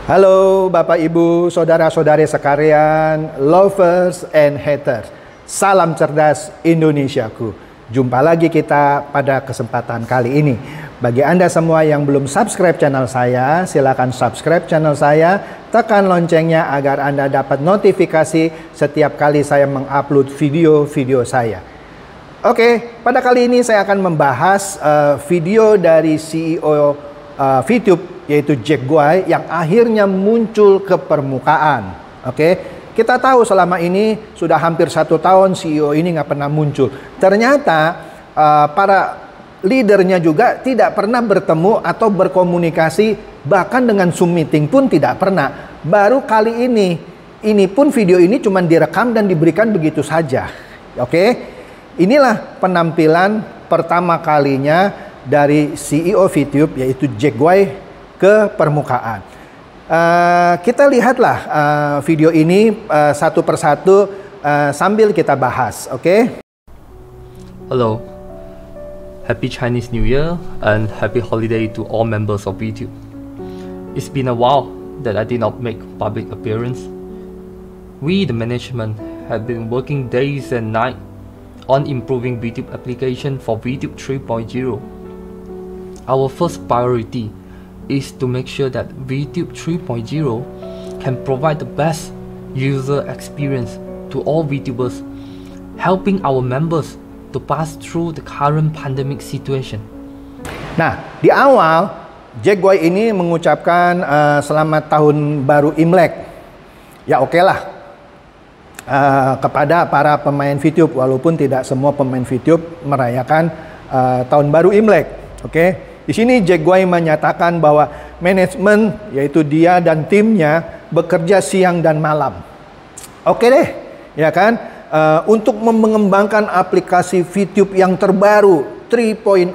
Halo Bapak Ibu, Saudara-saudari sekalian, lovers and haters. Salam cerdas Indonesiaku. Jumpa lagi kita pada kesempatan kali ini. Bagi Anda semua yang belum subscribe channel saya, silakan subscribe channel saya, tekan loncengnya agar Anda dapat notifikasi setiap kali saya mengupload video-video saya. Oke, pada kali ini saya akan membahas video dari CEO VTube, yaitu Jack Guai, yang akhirnya muncul ke permukaan. Oke, kita tahu selama ini sudah hampir 1 tahun CEO ini nggak pernah muncul. Ternyata para leadernya juga tidak pernah bertemu atau berkomunikasi, bahkan dengan Zoom meeting pun tidak pernah. Baru kali ini pun video ini cuma direkam dan diberikan begitu saja. Oke, inilah penampilan pertama kalinya dari CEO VTube, yaitu Jack Guai, ke permukaan. Kita lihatlah video ini satu persatu sambil kita bahas, oke? Hello, Happy Chinese New Year and Happy Holiday to all members of VTube. It's been a while that I did not make public appearance. We, the management, have been working days and nights on improving VTube application for VTube 3.0. Our first priority is to make sure that VTube 3.0 can provide the best user experience to all VTubers, helping our members to pass through the current pandemic situation. Nah, di awal Jack Guai ini mengucapkan selamat tahun baru Imlek. Ya oke lah, kepada para pemain VTube, walaupun tidak semua pemain VTube merayakan tahun baru Imlek. Oke. Di sini Jack Guai menyatakan bahwa manajemen, yaitu dia dan timnya, bekerja siang dan malam. Oke deh, ya kan? Untuk mengembangkan aplikasi VTube yang terbaru 3.0.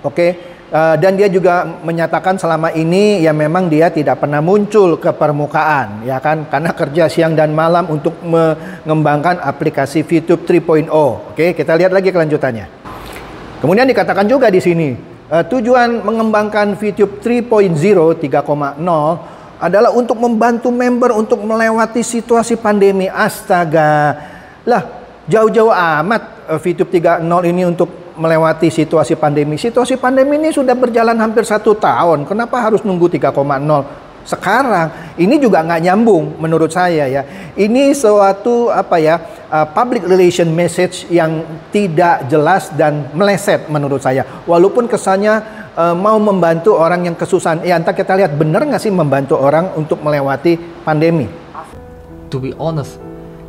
Oke. Dan dia juga menyatakan selama ini ya memang dia tidak pernah muncul ke permukaan, ya kan? Karena kerja siang dan malam untuk mengembangkan aplikasi VTube 3.0. Oke, kita lihat lagi kelanjutannya. Kemudian dikatakan juga di sini, tujuan mengembangkan VTube 3.0 adalah untuk membantu member untuk melewati situasi pandemi. Astaga, lah jauh-jauh amat VTube 3.0 ini untuk melewati situasi pandemi. Situasi pandemi ini sudah berjalan hampir 1 tahun. Kenapa harus nunggu 3.0 sekarang? Ini juga nggak nyambung menurut saya ya. Ini suatu public relation message yang tidak jelas dan meleset menurut saya. Walaupun kesannya mau membantu orang yang kesusahan. Ya entah kita lihat benar nggak sih membantu orang untuk melewati pandemi. To be honest,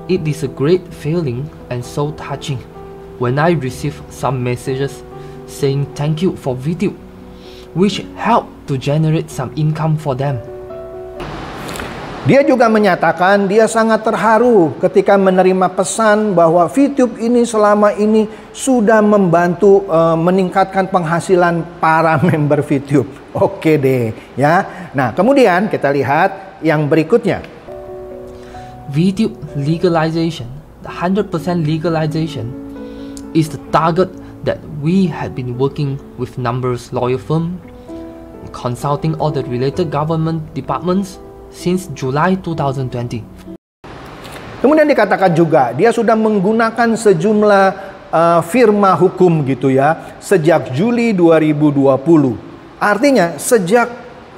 it is a great feeling and so touching when I receive some messages saying thank you for VTube, which help to generate some income for them. Dia juga menyatakan dia sangat terharu ketika menerima pesan bahwa VTube ini selama ini sudah membantu meningkatkan penghasilan para member VTube. Oke deh ya. Nah, kemudian kita lihat yang berikutnya. VTube legalization, the 100% legalization is the target that we have been working with numerous lawyer firms, consulting all the related government departments since July 2020. Kemudian dikatakan juga dia sudah menggunakan sejumlah firma hukum gitu ya sejak Juli 2020. Artinya sejak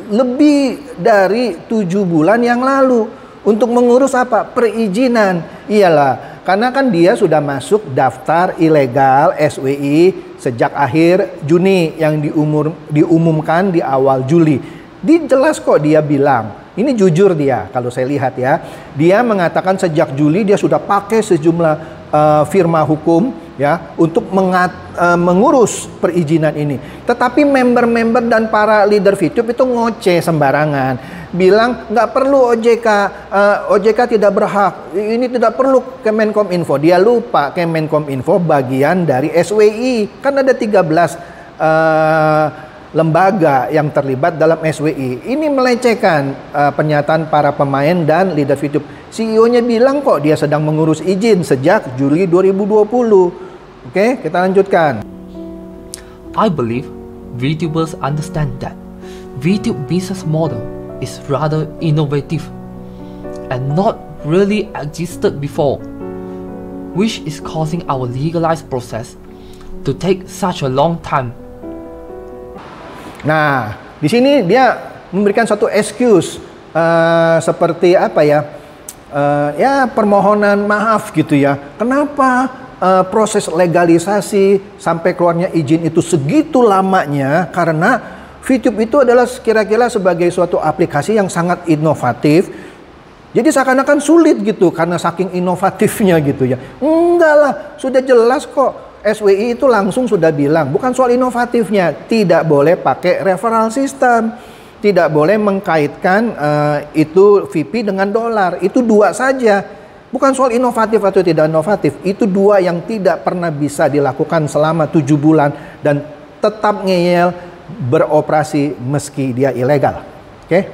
lebih dari 7 bulan yang lalu untuk mengurus apa? Perizinan. Iyalah, karena kan dia sudah masuk daftar ilegal SWI sejak akhir Juni yang diumumkan di awal Juli. Jelas kok dia bilang. Ini jujur dia, kalau saya lihat ya. Dia mengatakan sejak Juli dia sudah pakai sejumlah firma hukum ya untuk mengurus perizinan ini. Tetapi member-member dan para leader VTube itu ngoceh sembarangan. Bilang nggak perlu OJK, OJK tidak berhak, ini tidak perlu Kemenkominfo. Dia lupa Kemenkominfo bagian dari SWI. Kan ada 13 lembaga yang terlibat dalam SWI. Ini melecehkan pernyataan para pemain dan leader VTube. CEO-nya bilang kok dia sedang mengurus izin sejak Juli 2020. Oke, kita lanjutkan. I believe VTubers understand that VTube business model is rather innovative and not really existed before, which is causing our legalized process to take such a long time. Nah, di sini dia memberikan satu excuse seperti apa ya? Ya permohonan maaf gitu ya. Kenapa proses legalisasi sampai keluarnya izin itu segitu lamanya? Karena VTube itu adalah kira-kira sebagai suatu aplikasi yang sangat inovatif. Jadi seakan-akan sulit gitu karena saking inovatifnya gitu ya. Enggak lah, sudah jelas kok. SWI itu langsung sudah bilang, bukan soal inovatifnya, tidak boleh pakai referral system, tidak boleh mengkaitkan itu VP dengan dolar, itu dua saja. Bukan soal inovatif atau tidak inovatif, itu dua yang tidak pernah bisa dilakukan selama 7 bulan dan tetap ngeyel beroperasi meski dia ilegal. Oke?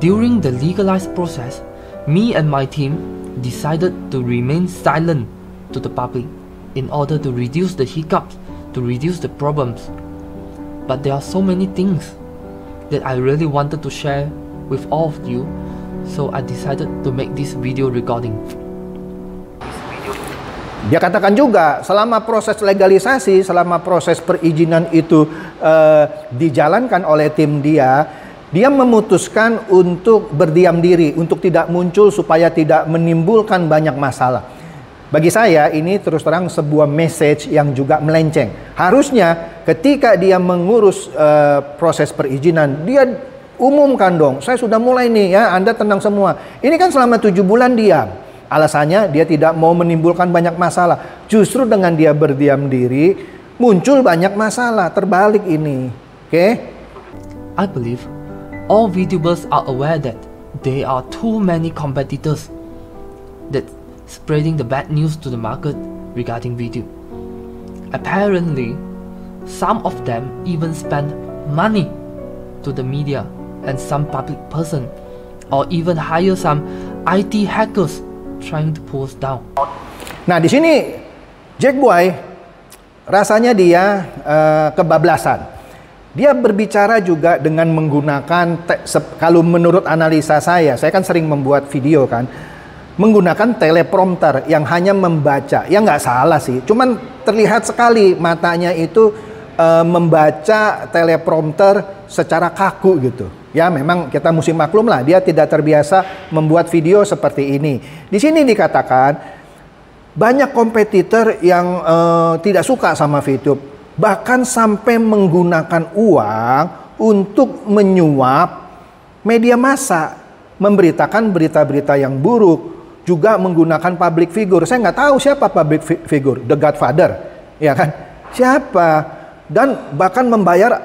During the legalized process, me and my team decided to remain silent to the public in order to reduce the hiccups, to reduce the problems. But there are so many things that I really wanted to share with all of you, so I decided to make this video recording. Dia katakan juga selama proses legalisasi, selama proses perizinan itu dijalankan oleh tim dia memutuskan untuk berdiam diri, untuk tidak muncul supaya tidak menimbulkan banyak masalah. Bagi saya ini terus terang sebuah message yang juga melenceng. Harusnya ketika dia mengurus proses perizinan, dia umumkan dong, saya sudah mulai nih ya, Anda tenang semua. Ini kan selama 7 bulan diam. Alasannya dia tidak mau menimbulkan banyak masalah. Justru dengan dia berdiam diri, muncul banyak masalah. Terbalik ini. Oke? I believe all VTubers are aware that there are too many competitors that spreading the bad news to the market regarding VTube. Apparently, some of them even spend money to the media and some public person, or even hire some IT hackers trying to pull us down. Nah, di sini Jack Boy rasanya dia kebablasan. Dia berbicara juga dengan menggunakan kalau menurut analisa saya kan sering membuat video kan, menggunakan teleprompter yang hanya membaca. Ya nggak salah sih, cuman terlihat sekali matanya itu membaca teleprompter secara kaku gitu. Ya memang kita mesti maklum lah, dia tidak terbiasa membuat video seperti ini. Di sini dikatakan banyak kompetitor yang tidak suka sama VTube, bahkan sampai menggunakan uang untuk menyuap media massa, memberitakan berita-berita yang buruk, juga menggunakan public figure. Saya nggak tahu siapa public figure, The Godfather, ya kan? Siapa? Dan bahkan membayar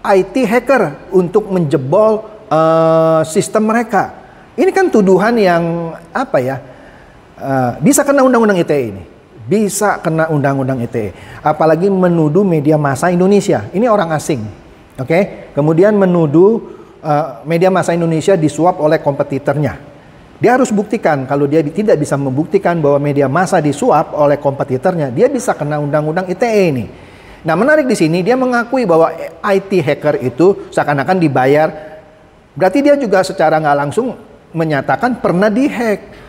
IT hacker untuk menjebol sistem mereka. Ini kan tuduhan yang apa ya? Bisa kena undang-undang ITE ini. Bisa kena undang-undang ITE. Apalagi menuduh media massa Indonesia. Ini orang asing. Oke? Kemudian menuduh media massa Indonesia disuap oleh kompetitornya. Dia harus buktikan. Kalau dia tidak bisa membuktikan bahwa media massa disuap oleh kompetitornya, dia bisa kena undang-undang ITE ini. Nah, menarik di sini dia mengakui bahwa IT hacker itu seakan-akan dibayar. Berarti dia juga secara nggak langsung menyatakan pernah dihack.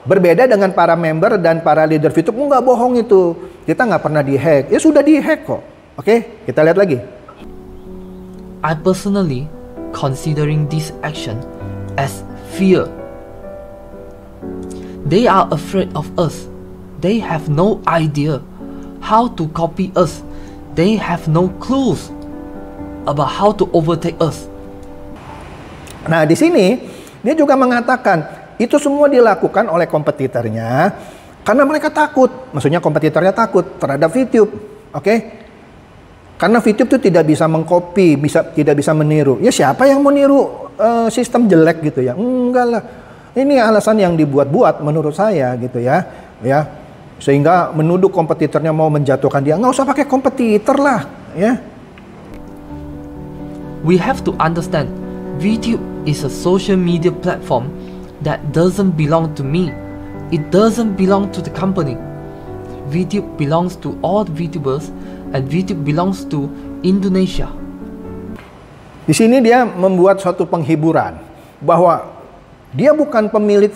Berbeda dengan para member dan para leader VTube, nggak bohong itu. Kita nggak pernah dihack. Ya sudah dihack kok. Oke, kita lihat lagi. I personally considering this action as fear. They are afraid of us. They have no idea how to copy us. They have no clues about how to overtake us. Nah, di sini dia juga mengatakan itu semua dilakukan oleh kompetitornya karena mereka takut. Maksudnya kompetitornya takut terhadap VTube. Oke? Karena VTube itu tidak bisa mengcopy, tidak bisa meniru. Ya siapa yang mau niru sistem jelek gitu ya? Enggak lah. Ini alasan yang dibuat-buat menurut saya gitu ya. Ya. Sehingga menuduh kompetitornya mau menjatuhkan dia. Nggak usah pakai kompetitor lah, ya. We have to understand, VTube is a social media platform that doesn't belong to me. It doesn't belong to the company. VTube belongs to all VTubers and VTube belongs to Indonesia. Di sini dia membuat suatu penghiburan bahwa dia bukan pemilik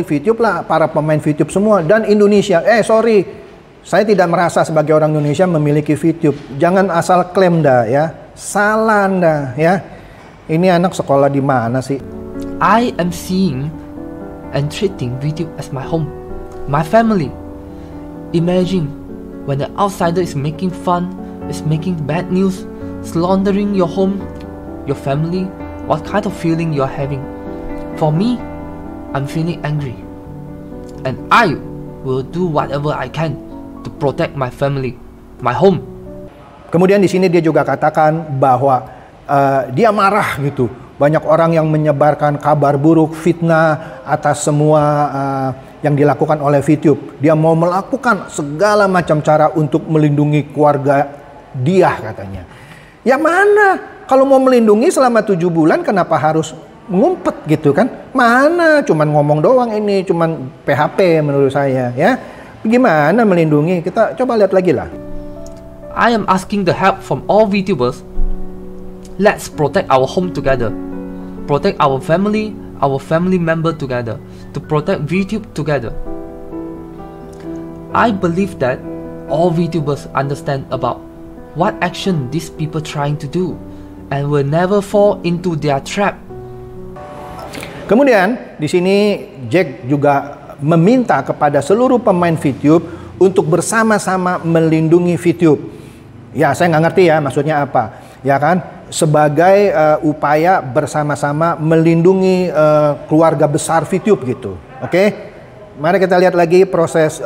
VTube lah para pemain VTube semua dan Indonesia. Sorry, saya tidak merasa sebagai orang Indonesia memiliki VTube. Jangan asal klaim dah ya, salah dah ya. Ini anak sekolah di mana sih? I am seeing and treating VTube as my home, my family. Imagine when the outsider is making fun, is making bad news, slandering your home, your family, what kind of feeling you're having? For me, I'm feeling angry, and I will do whatever I can to protect my family, my home. Kemudian di sini dia juga katakan bahwa dia marah gitu. Banyak orang yang menyebarkan kabar buruk, fitnah atas semua yang dilakukan oleh VTube. Dia mau melakukan segala macam cara untuk melindungi keluarga dia katanya. Ya mana? Kalau mau melindungi selama 7 bulan kenapa harus ngumpet gitu kan? Mana? Cuman ngomong doang ini, cuman PHP menurut saya ya. Gimana melindungi? Kita coba lihat lagi lah. I am asking the help from all VTubers. Let's protect our home together. Protect our family member together. To protect VTube together. I believe that all VTubers understand about what action these people trying to do and will never fall into their trap. Kemudian di sini Jack juga meminta kepada seluruh pemain VTube untuk bersama-sama melindungi VTube. Ya, saya nggak ngerti ya maksudnya apa. Ya kan, sebagai upaya bersama-sama melindungi keluarga besar VTube gitu. Oke, mari kita lihat lagi proses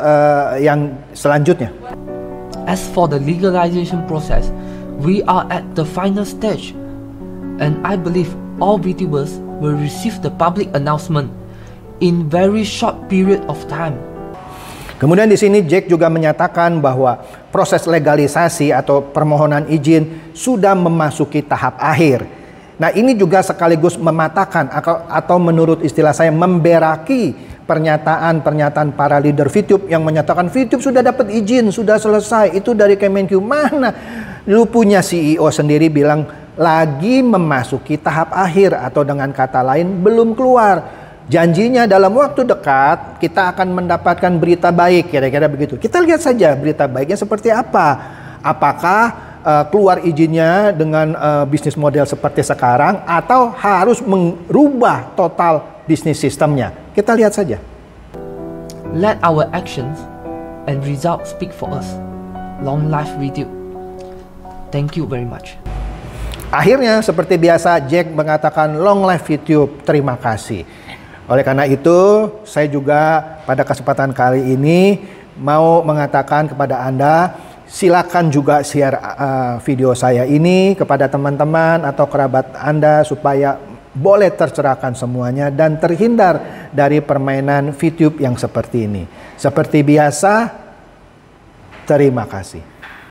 yang selanjutnya. As for the legalization process, we are at the final stage, and I believe all VTubers will receive the public announcement in very short period of time. Kemudian di sini Jack juga menyatakan bahwa proses legalisasi atau permohonan izin sudah memasuki tahap akhir. Nah, ini juga sekaligus mematahkan atau menurut istilah saya memberaki pernyataan para leader VTube yang menyatakan VTube sudah dapat izin, sudah selesai, itu dari Kemenq. Mana? Lu punya CEO sendiri bilang lagi memasuki tahap akhir atau dengan kata lain belum keluar. Janjinya dalam waktu dekat kita akan mendapatkan berita baik, kira-kira begitu. Kita lihat saja berita baiknya seperti apa. Apakah keluar izinnya dengan bisnis model seperti sekarang atau harus merubah total bisnis sistemnya. Kita lihat saja. Let our actions and results speak for us. Long life VTube. Thank you very much. Akhirnya seperti biasa Jack mengatakan long life VTube, terima kasih. Oleh karena itu, saya juga pada kesempatan kali ini mau mengatakan kepada Anda, silakan juga share video saya ini kepada teman-teman atau kerabat Anda supaya boleh tercerahkan semuanya dan terhindar dari permainan VTube yang seperti ini. Seperti biasa, terima kasih.